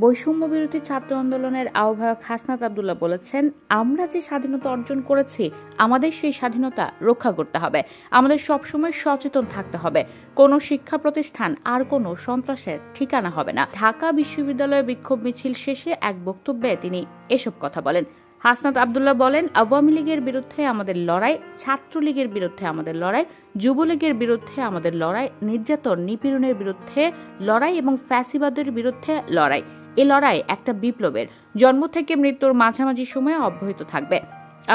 বৈষম্য বিরোধী ছাত্র আন্দোলনের আহ্বায়ক হাসনাত আব্দুল্লাহ বলেছেন, আমরা যে স্বাধীনতা অর্জন করেছি আমাদের সেই স্বাধীনতা রক্ষা করতে হবে। আমাদের সবসময় সচেতন থাকতে হবে। কোনো শিক্ষা প্রতিষ্ঠান আর কোনো সন্ত্রাসের ঠিকানা হবে না। ঢাকা বিশ্ববিদ্যালয়ে বিক্ষোভ মিছিল শেষে এক বক্তব্যে তিনি এসব কথা বলেন। হাসনাত আব্দুল্লাহ বলেন, আওয়ামী লীগের বিরুদ্ধে আমাদের লড়াই, ছাত্রলীগের বিরুদ্ধে আমাদের লড়াই, যুবলীগের বিরুদ্ধে আমাদের লড়াই, নির্যাতন নিপীড়নের বিরুদ্ধে লড়াই এবং ফ্যাসিবাদের বিরুদ্ধে লড়াই। এ লড়াই একটা বিপ্লবের। জন্ম থেকে মৃত্যুর মাঝামাঝি সময়ে অব্যাহত থাকবে।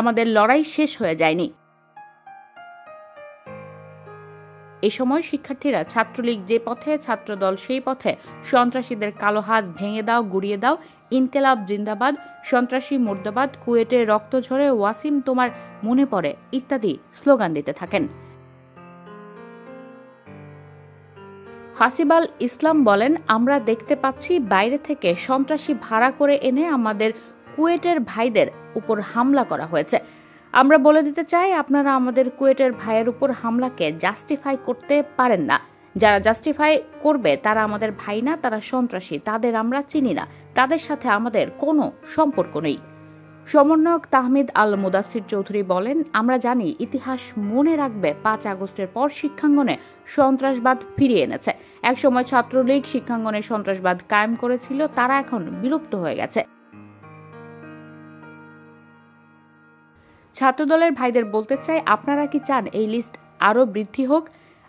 আমাদের লড়াই শেষ হয়ে যায়নি। এ সময় শিক্ষার্থীরা ছাত্রলীগ যে পথে, ছাত্রদল সেই পথে, সন্ত্রাসীদের কালো হাত ভেঙে দাও, গুড়িয়ে দাও, ইনকেলাব জিন্দাবাদ, সন্ত্রাসী মুর্দাবাদ, কুয়েটে রক্ত ঝরে ওয়াসিম তোমার মনে পড়ে ইত্যাদি স্লোগান দিতে থাকেন। হাসিবাল ইসলাম বলেন, আমরা দেখতে পাচ্ছি বাইরে থেকে সন্ত্রাসী ভাড়া করে এনে আমাদের কুয়েটের ভাইদের উপর হামলা করা হয়েছে। আমরা বলে দিতে চাই, আপনারা আমাদের কুয়েটের ভাইয়ের উপর হামলাকে জাস্টিফাই করতে পারেন না। যারা জাস্টিফাই করবে তারা আমাদের ভাই না, তারা সন্ত্রাসী। তাদের আমরা চিনি না, তাদের সাথে আমাদের কোনো সম্পর্ক নেই। সমন্বয়ক তাহমিদ আল মুদাসির চৌধুরী বলেন, আমরা জানি ইতিহাস মনে রাখবে 5 আগস্টের পর শিক্ষাঙ্গনে সন্ত্রাসবাদ ফিরিয়ে এনেছে। একসময় ছাত্রলীগ শিক্ষাঙ্গনে সন্ত্রাসবাদ কায়েম করেছিল, তারা এখন বিলুপ্ত হয়ে গেছে। ছাত্রদলের ভাইদের বলতে চাই, আপনারা কি চান এই লিস্ট আরও বৃদ্ধি হোক?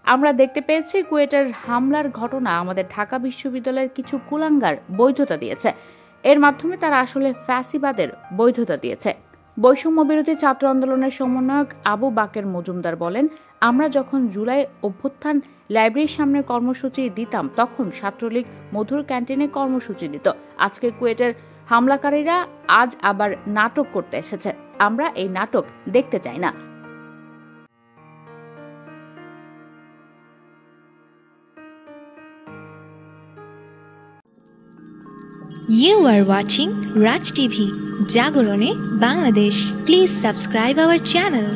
আমরা দেখতে পেয়েছি কুয়েটের হামলার ঘটনা আমাদের ঢাকা বিশ্ববিদ্যালয়ের কিছু কুলাঙ্গার বৈধতা দিয়েছে। এর মাধ্যমে তারা আসলে ফ্যাসিবাদের বৈধতা দিয়েছে। বৈষম্য বিরোধী ছাত্র আন্দোলনের সমন্বয়ক আবু বাকের মজুমদার বলেন, আমরা যখন জুলাই অভ্যুত্থান লাইব্রেরির সামনে কর্মসূচি দিতাম তখন ছাত্রলীগ মধুর ক্যান্টিনে কর্মসূচি দিত। আজকে কুয়েটের হামলাকারীরা আজ আবার নাটক করতে এসেছে। আমরা এই নাটক দেখতে চাই না। You are watching Raj TV, Jagorone, Bangladesh. Please subscribe our channel.